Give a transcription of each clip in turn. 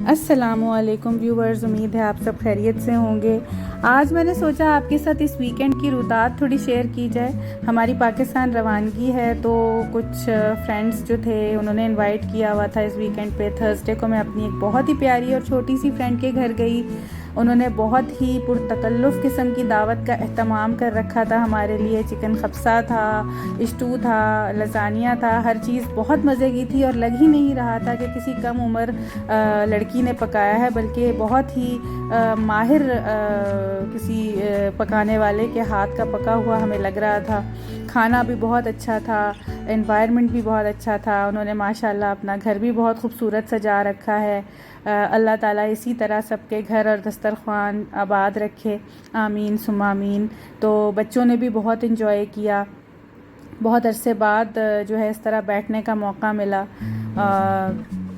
अस्सलामुअलैकुम व्यूवर्स, उम्मीद है आप सब खैरियत से होंगे। आज मैंने सोचा आपके साथ इस वीकेंड की रुतात थोड़ी शेयर की जाए। हमारी पाकिस्तान रवानगी है तो कुछ फ्रेंड्स जो थे उन्होंने इनवाइट किया हुआ था इस वीकेंड पे। थर्सडे को मैं अपनी एक बहुत ही प्यारी और छोटी सी फ्रेंड के घर गई। उन्होंने बहुत ही पुरतकल्लुफ़ किस्म की दावत का एहतमाम कर रखा था हमारे लिए। चिकन खब्सा था, स्टू था, लसानिया था, हर चीज़ बहुत मज़े की थी और लग ही नहीं रहा था कि किसी कम उम्र लड़की ने पकाया है, बल्कि बहुत ही माहिर किसी पकाने वाले के हाथ का पका हुआ हमें लग रहा था। खाना भी बहुत अच्छा था, एनवायरनमेंट भी बहुत अच्छा था। उन्होंने माशाल्लाह अपना घर भी बहुत खूबसूरत सजा रखा है। अल्लाह ताला इसी तरह सबके घर और दस्तरखान आबाद रखे, आमीन सुम्मा आमीन। तो बच्चों ने भी बहुत इन्जॉय किया। बहुत अरसे बाद जो है इस तरह बैठने का मौका मिला,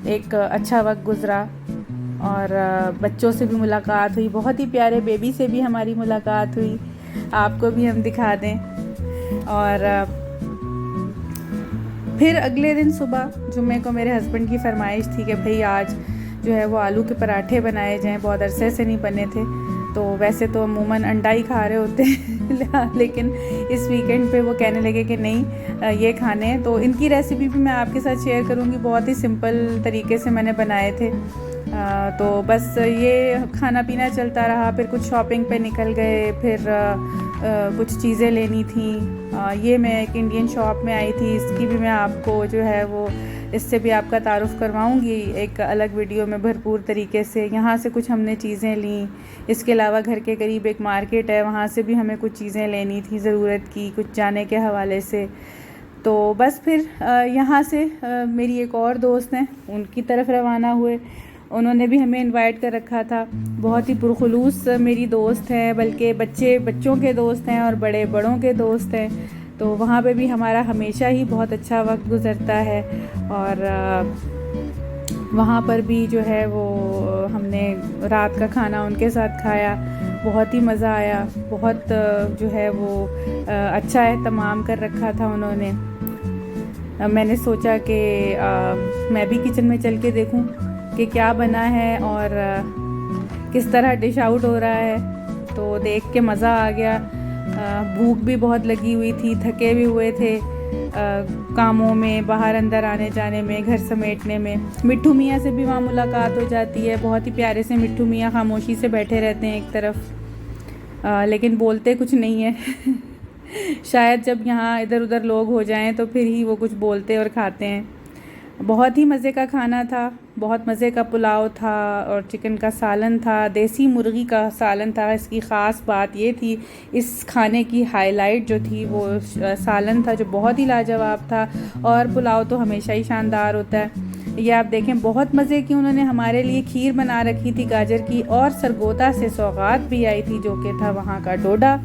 एक अच्छा वक्त गुज़रा और बच्चों से भी मुलाकात हुई। बहुत ही प्यारे बेबी से भी हमारी मुलाकात हुई, आपको भी हम दिखा दें। और फिर अगले दिन सुबह जुम्मे को मेरे हस्बैंड की फरमाइश थी कि भाई आज जो है वो आलू के पराठे बनाए जाएं, बहुत अरसे से नहीं बने थे। तो वैसे तो अमूमन अंडा ही खा रहे होते हैं लेकिन इस वीकेंड पे वो कहने लगे कि नहीं ये खाने हैं। तो इनकी रेसिपी भी मैं आपके साथ शेयर करूँगी। बहुत ही सिंपल तरीके से मैंने बनाए थे। तो बस ये खाना पीना चलता रहा। फिर कुछ शॉपिंग पे निकल गए, फिर कुछ चीज़ें लेनी थी। ये मैं एक इंडियन शॉप में आई थी, इसकी भी मैं आपको जो है वो इससे भी आपका तारुफ़ करवाऊंगी एक अलग वीडियो में भरपूर तरीके से। यहाँ से कुछ हमने चीज़ें ली। इसके अलावा घर के करीब एक मार्केट है, वहाँ से भी हमें कुछ चीज़ें लेनी थी ज़रूरत की, कुछ जाने के हवाले से। तो बस फिर यहाँ से मेरी एक और दोस्त हैं, उनकी तरफ रवाना हुए। उन्होंने भी हमें इनवाइट कर रखा था। बहुत ही पुरखुलूस मेरी दोस्त है, बल्कि बच्चे बच्चों के दोस्त हैं और बड़े बड़ों के दोस्त हैं। तो वहाँ पे भी हमारा हमेशा ही बहुत अच्छा वक्त गुज़रता है। और वहाँ पर भी जो है वो हमने रात का खाना उनके साथ खाया, बहुत ही मज़ा आया। बहुत जो है वो अच्छा एहतमाम कर रखा था उन्होंने। मैंने सोचा कि मैं भी किचन में चल के देखूं कि क्या बना है और किस तरह डिश आउट हो रहा है। तो देख के मज़ा आ गया। भूख भी बहुत लगी हुई थी, थके भी हुए थे कामों में, बाहर अंदर आने जाने में, घर समेटने में। मिट्ठू मियाँ से भी वहाँ मुलाकात हो जाती है। बहुत ही प्यारे से मिट्ठू मियाँ खामोशी से बैठे रहते हैं एक तरफ, लेकिन बोलते कुछ नहीं है शायद जब यहाँ इधर उधर लोग हो जाएं तो फिर ही वो कुछ बोलते और खाते हैं। बहुत ही मज़े का खाना था, बहुत मज़े का पुलाव था और चिकन का सालन था, देसी मुर्गी का सालन था। इसकी ख़ास बात ये थी, इस खाने की हाईलाइट जो थी वो सालन था, जो बहुत ही लाजवाब था। और पुलाव तो हमेशा ही शानदार होता है। ये आप देखें, बहुत मज़े की उन्होंने हमारे लिए खीर बना रखी थी गाजर की, और सरगोदा से सौगात भी आई थी जो कि था वहाँ का डोडा।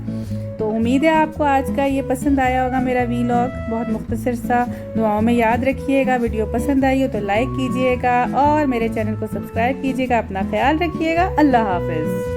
तो उम्मीद है आपको आज का ये पसंद आया होगा मेरा वीलॉग, बहुत मुख्तसर सा। दुआओं में याद रखिएगा। वीडियो पसंद आई हो तो लाइक कीजिएगा और मेरे चैनल को सब्सक्राइब कीजिएगा। अपना ख्याल रखिएगा। अल्लाह हाफ़िज़।